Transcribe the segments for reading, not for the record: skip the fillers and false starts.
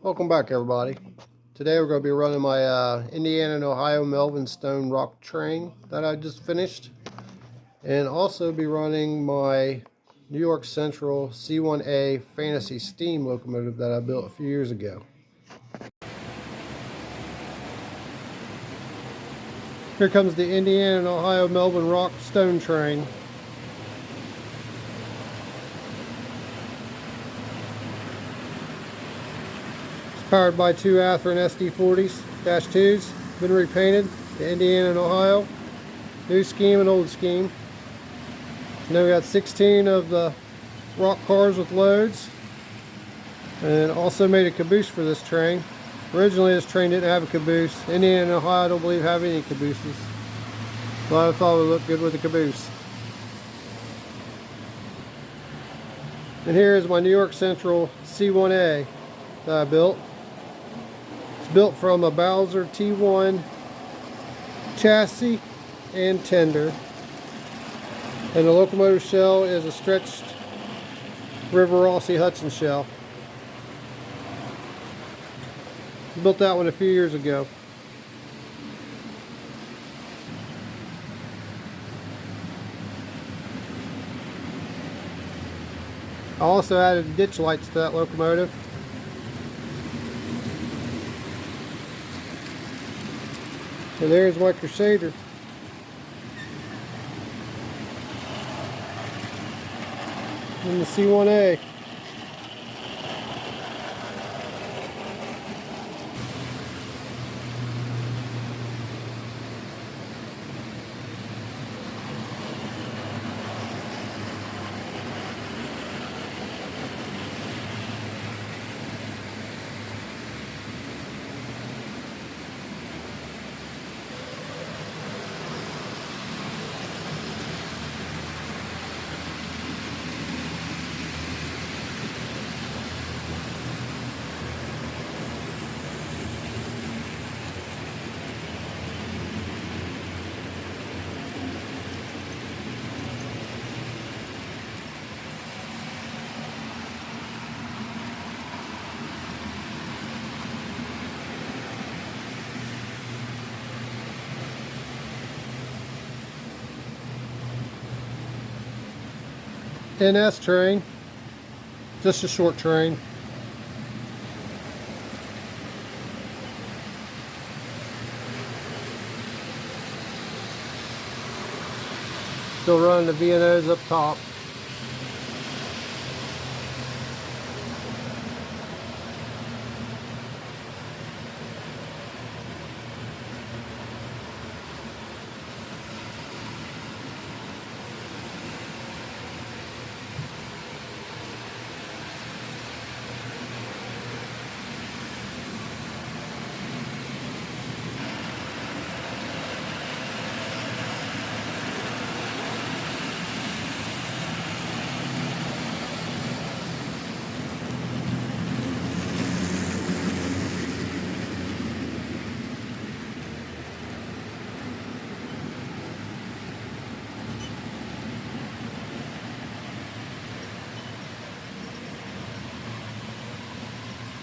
Welcome back, everybody. Today we're going to be running my Indiana and Ohio Melvin stone rock train that I just finished, and also be running my New York Central C1A fantasy steam locomotive that I built a few years ago. Here comes the Indiana and Ohio Melvin rock stone train. Powered by two Athearn SD40s-2s, been repainted to Indiana and Ohio, new scheme and old scheme. And then we got 16 of the rock cars with loads, and also made a caboose for this train. Originally this train didn't have a caboose. Indiana and Ohio I don't believe have any cabooses, but I thought it would look good with a caboose. And here is my New York Central C1A that I built. Built from a Bowser T1 chassis and tender, and the locomotive shell is a stretched River Rossi Hudson shell. Built that one a few years ago. I also added ditch lights to that locomotive. And there's my Crusader. And the C1A. NS train, just a short train. Still running the V&Os up top.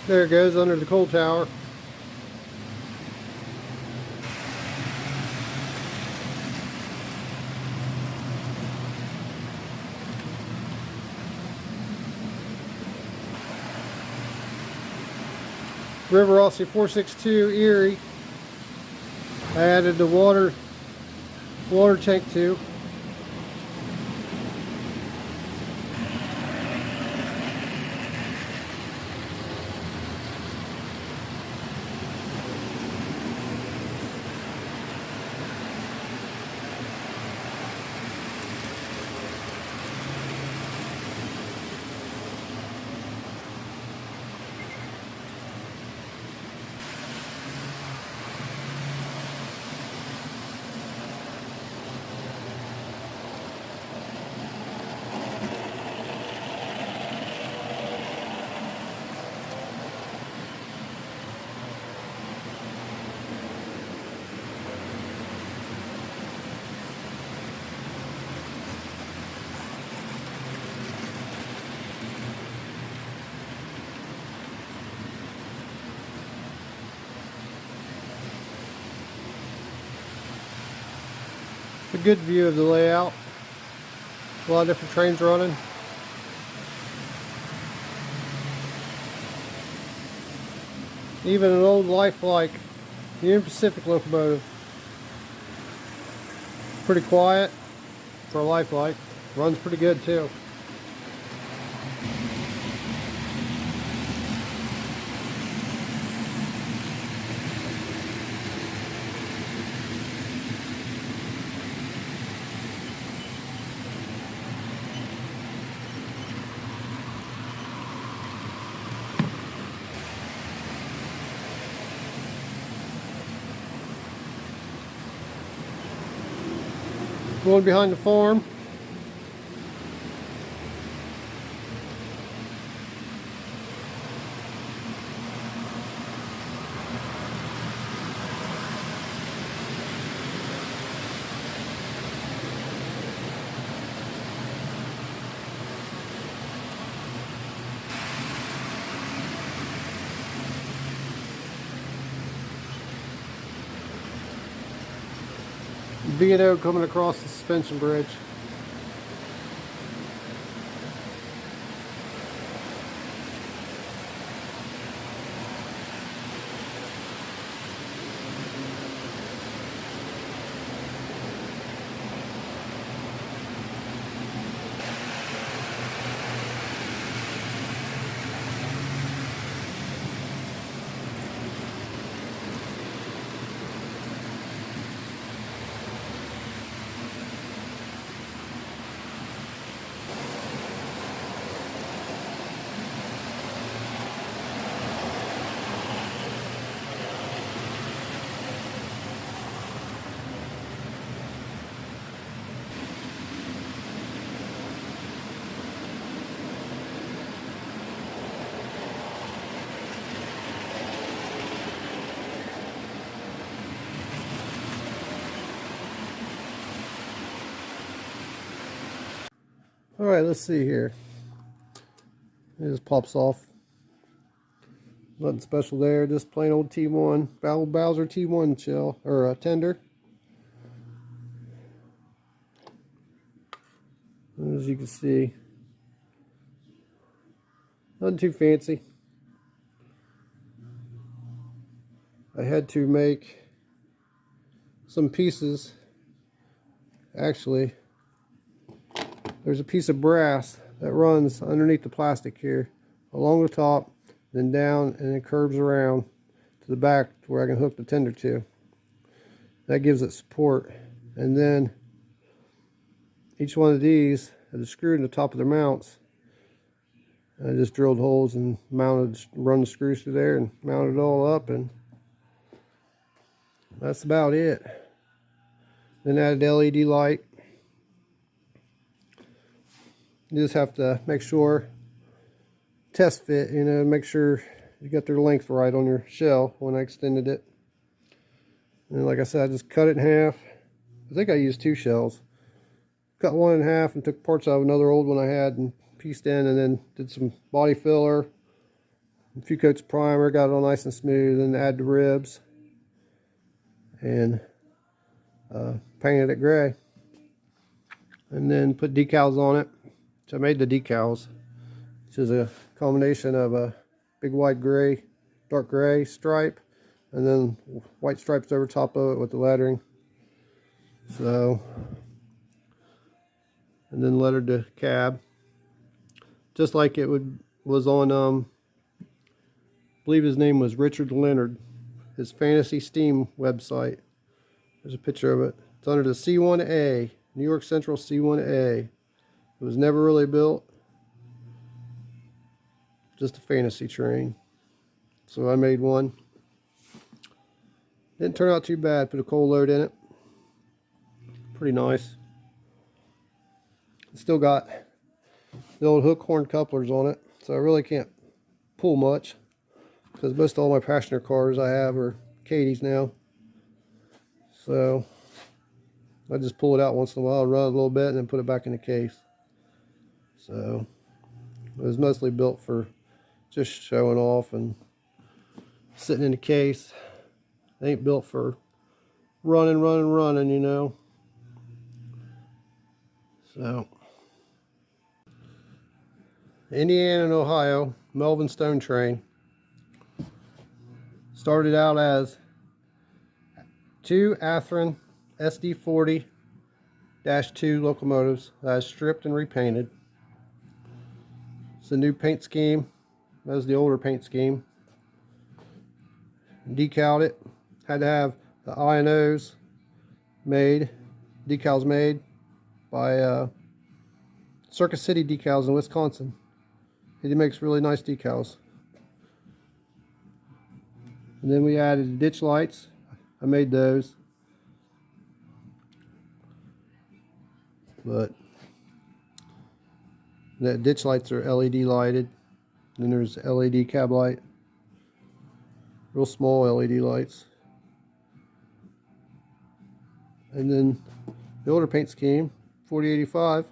There it goes under the coal tower. River Rossi 462 Erie. I added the water tank to. a good view of the layout. A lot of different trains running. Even an old lifelike Union Pacific locomotive. Pretty quiet for a lifelike. Runs pretty good too. Going behind the farm. B&O coming across the suspension bridge. Alright, let's see here. It just pops off. Nothing special there, just plain old T1, Bowser T1 shell, or tender. As you can see, nothing too fancy. I had to make some pieces. Actually, there's a piece of brass that runs underneath the plastic here, along the top, then down, and it curves around to the back to where I can hook the tender to. That gives it support. And then each one of these has a screw in the top of their mounts. I just drilled holes and run the screws through there and mounted it all up, and that's about it. Then added LED light. You just have to make sure, test fit, you know, make sure you got their length right on your shell when I extended it. And like I said, I just cut it in half. I think I used 2 shells. Cut one in half and took parts out of another old one I had and pieced in, and then did some body filler, a few coats of primer, got it all nice and smooth, and add the ribs and painted it gray. And then put decals on it. So I made the decals, which is a combination of a big wide gray, dark gray stripe, and then white stripes over top of it with the lettering. So, and then lettered the cab, just like it was on, I believe his name was Richard Leonard, his Fantasy Steam website. There's a picture of it. It's under the C1 A, New York Central C1 A. It was never really built, just a fantasy train. So I made one. Didn't turn out too bad. Put a coal load in it. Pretty nice. Still got the old hook horn couplers on it, so I really can't pull much, because most of all my passenger cars I have are Cadies now. So I just pull it out once in a while, run it a little bit, and then put it back in the case. So it was mostly built for just showing off and sitting in the case. It ain't built for running, you know. So, Indiana and Ohio Melvin stone train started out as 2 Athearn SD40-2 locomotives that I stripped and repainted. It's a new paint scheme. That was the older paint scheme. Decaled it. Had to have the I&Os made, decals made by Circus City Decals in Wisconsin. He makes really nice decals. And then we added ditch lights. I made those. But the ditch lights are LED lighted. Then there's LED cab light. Real small LED lights. And then the older paint scheme, 4085.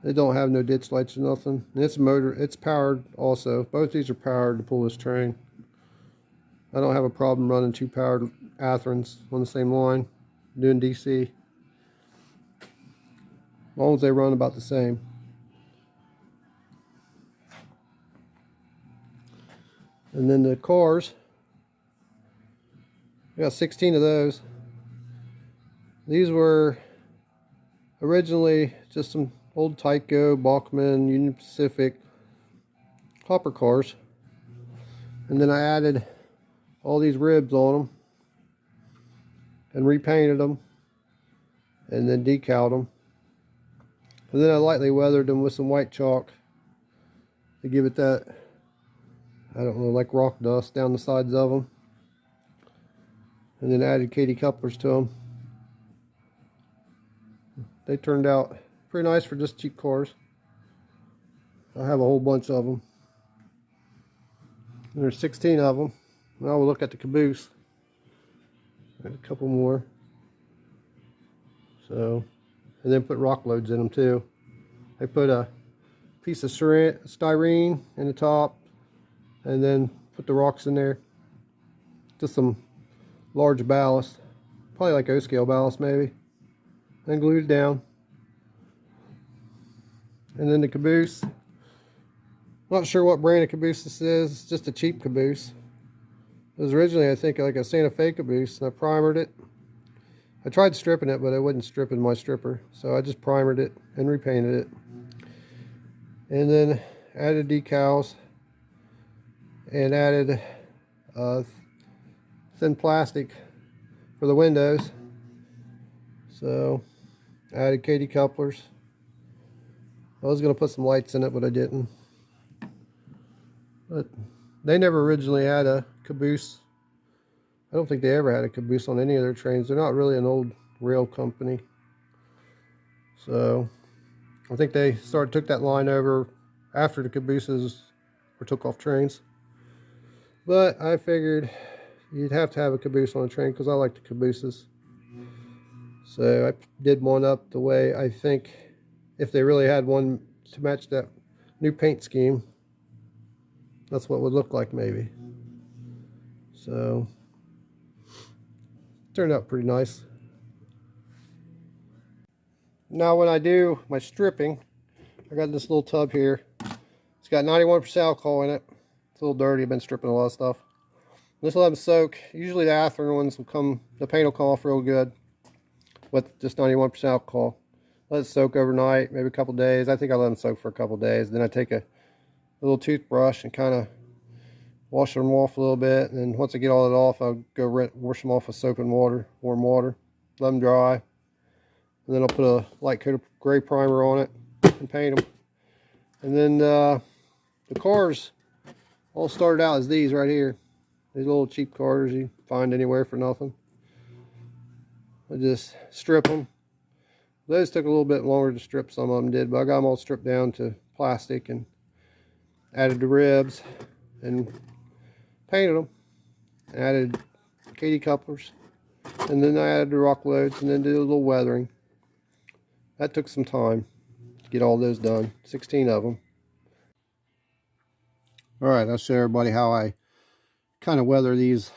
They don't have no ditch lights or nothing. And it's it's powered also. Both these are powered to pull this train. I don't have a problem running 2 powered Athearns on the same line, doing DC. As long as they run about the same. And then the cars, I got 16 of those. These were originally just some old Tyco, Bachmann, Union Pacific hopper cars. And then I added all these ribs on them and repainted them and then decaled them. And then I lightly weathered them with some white chalk to give it that, I don't know, like rock dust down the sides of them. And then added Katy couplers to them. They turned out pretty nice for just cheap cars. I have a whole bunch of them. And there's 16 of them. Now we'll look at the Caboose. And a couple more. So, and then put rock loads in them too. I put a piece of styrene in the top, and then put the rocks in there. Just some large ballast, probably like O-scale ballast maybe. Then glued it down. And then the Caboose. Not sure what brand of Caboose this is. It's just a cheap Caboose. It was originally, I think, like a Santa Fe Caboose, and I primered it. I tried stripping it, but it wouldn't strip in my stripper, so I just primered it and repainted it. And then added decals and added thin plastic for the windows. So added Katy couplers. I was going to put some lights in it, but I didn't. But they never originally had a Caboose. I don't think they ever had a Caboose on any of their trains. They're not really an old rail company. So I think they took that line over after the Cabooses were took off trains. But I figured you'd have to have a Caboose on a train because I like the Cabooses. So I did one up the way I think if they really had one to match that new paint scheme, that's what it would look like maybe. So turned out pretty nice. Now when I do my stripping, I got this little tub here. It's got 91% alcohol in it. It's a little dirty. I've been stripping a lot of stuff. This will let them soak. Usually the Athearn ones will come, the paint will come off real good with just 91% alcohol. Let it soak overnight, maybe a couple days. I think I let them soak for a couple days. Then I take a little toothbrush and kind of wash them off a little bit. And then once I get all that off, I'll go wash them off with soap and water, warm water. Let them dry. And then I'll put a light coat of gray primer on it and paint them. And then the cars all started out as these right here. These little cheap cars you find anywhere for nothing. I just strip them. Those took a little bit longer to strip, some of them did, but I got them all stripped down to plastic and added the ribs and painted them. Added Katy couplers, and then I added the rock loads and then did a little weathering. That took some time to get all those done, 16 of them. Alright, I'll show everybody how I kind of weather these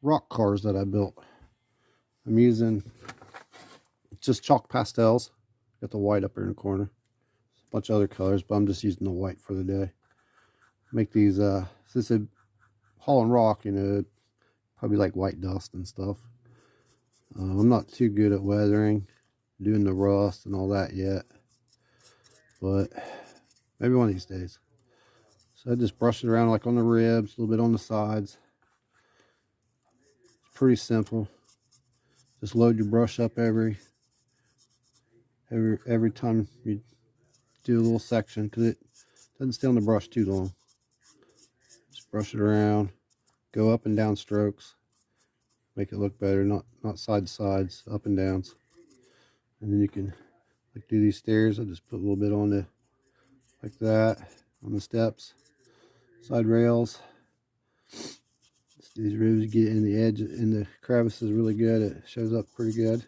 rock cars that I built. I'm using just chalk pastels. Got the white up here in the corner. A bunch of other colors, but I'm just using the white for the day. Make these, since it's hauling rock, you know, probably like white dust and stuff. I'm not too good at weathering, doing the rust and all that yet, but maybe one of these days. So I just brush it around like on the ribs, a little bit on the sides. It's pretty simple. Just load your brush up every time you do a little section, because it doesn't stay on the brush too long. Just brush it around, go up and down strokes, make it look better, not side to sides, up and downs. And then you can like do these stairs. I just put a little bit on the, like that, on the steps, side rails. These ribs get in the edge, in the crevices really good. It shows up pretty good.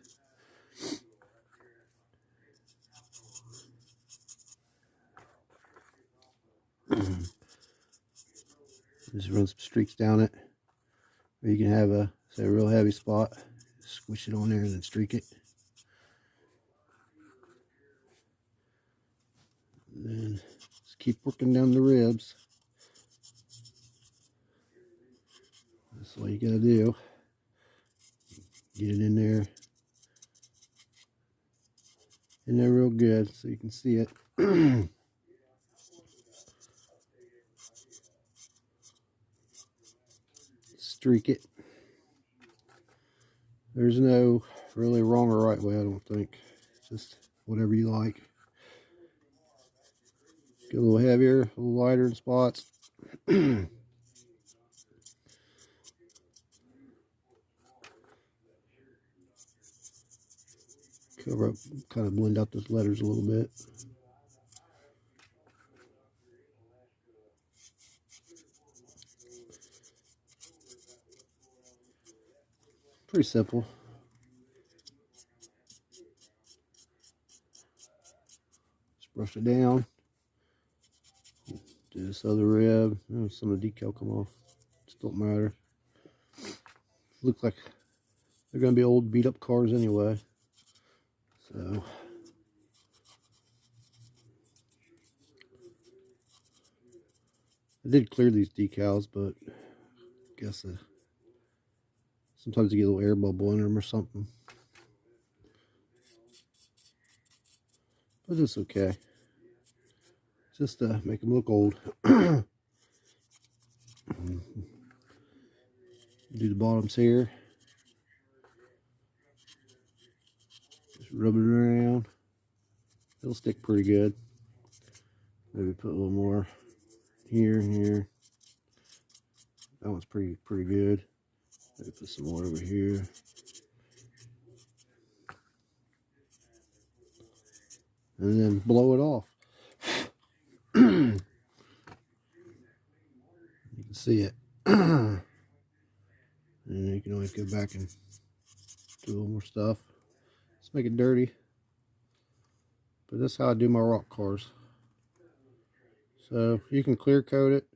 Just run some streaks down it. Or you can have a, say, a real heavy spot, squish it on there and then streak it. And then just keep working down the ribs. That's all you gotta do. Get it in there real good so you can see it. Streak it. There's no really wrong or right way, I don't think. It's just whatever you like. Get a little heavier, a little lighter in spots. Cover up, kind of blend out those letters a little bit. Pretty simple. Just brush it down. Do this other rib. Oh, some of the decal come off. Just don't matter. Look like they're going to be old beat up cars anyway. So I did clear these decals, but I guess sometimes you get a little air bubble in them or something. But it's okay. Just to make them look old. Do the bottoms here. Just rub it around. It'll stick pretty good. Maybe put a little more here and here. That one's pretty good. Maybe put some more over here. And then blow it off. You can see it. And you can always go back and do a little more stuff. Let's make it dirty. But that's how I do my rock cars. So you can clear coat it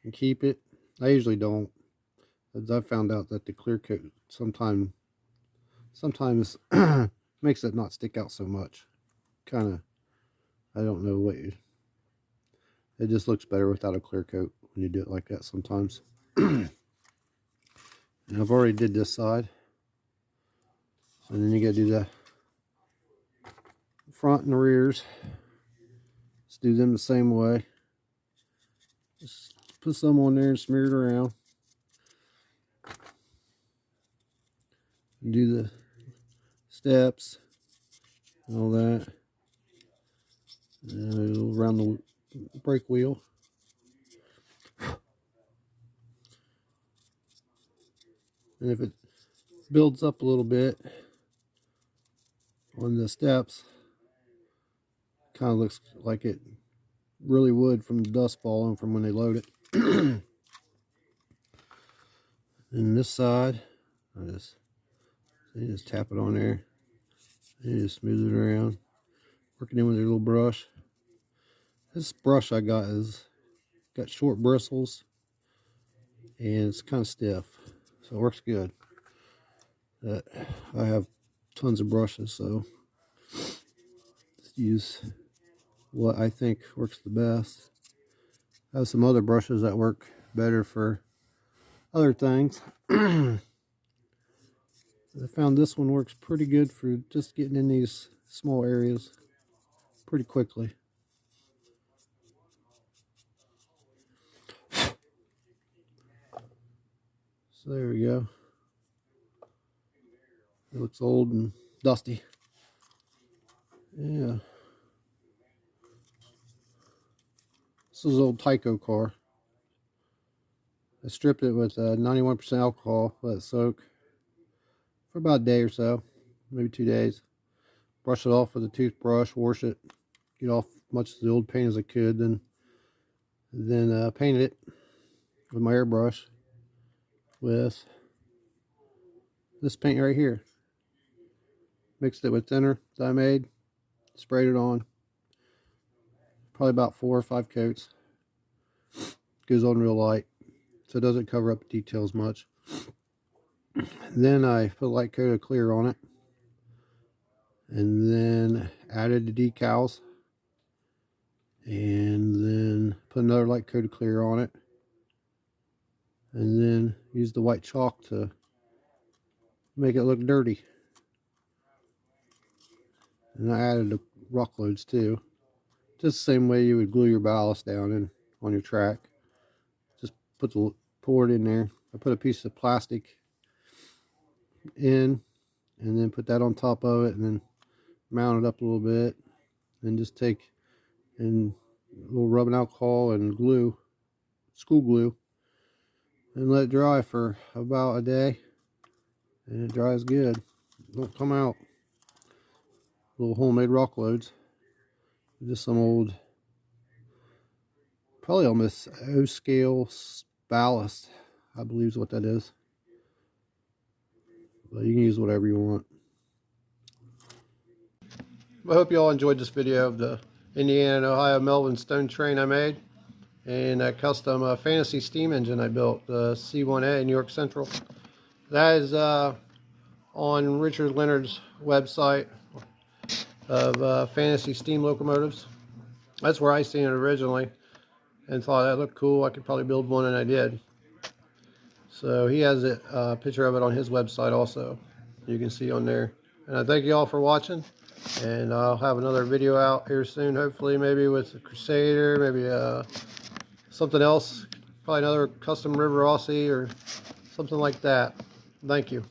and keep it. I usually don't, as I found out that the clear coat sometimes makes it not stick out so much. Kind of, I don't know what you, it just looks better without a clear coat when you do it like that sometimes. And I've already did this side. And then you gotta do the front and the rears. Let's do them the same way. Just put some on there and smear it around. And do the steps and all that. And around the brake wheel. And if it builds up a little bit on the steps, kind of looks like it really would from the dust falling from when they load it. And this side, I just tap it on there and just smooth it around, working in with your little brush. This brush I got got short bristles and it's kind of stiff, so it works good. I have tons of brushes, so just use what I think works the best. I have some other brushes that work better for other things. I found this one works pretty good for just getting in these small areas pretty quickly. So there we go. It looks old and dusty. Yeah. This is an old Tyco car. I stripped it with 91% alcohol, let it soak for about a day or so, maybe 2 days. Brush it off with a toothbrush, wash it, get off as much of the old paint as I could, then painted it with my airbrush with this paint right here. Mixed it with thinner that I made, sprayed it on. Probably about 4 or 5 coats. Goes on real light, so it doesn't cover up the details much. Then I put a light coat of clear on it, and then added the decals, and then put another light coat of clear on it, and then used the white chalk to make it look dirty. And I added the rock loads too, just the same way you would glue your ballast down in on your track. Just pour it in there. I put a piece of plastic in, and then put that on top of it, and then mount it up a little bit, and just take and a little rubbing alcohol and glue, school glue, and let it dry for about a day, and it dries good. Don't come out. Little homemade rock loads, just some old, probably almost O scale ballast, I believe is what that is, but you can use whatever you want. I hope you all enjoyed this video of the Indiana and Ohio Melvin stone train I made, and that custom fantasy steam engine I built, the C1A in York Central. That is on Richard Leonard's website of fantasy steam locomotives. That's where I seen it originally and thought that looked cool. I could probably build one, and I did. So he has a picture of it on his website also. You can see on there. And I thank you all for watching. And I'll have another video out here soon, hopefully, maybe with a Crusader, maybe something else, probably another custom River Aussie or something like that. Thank you.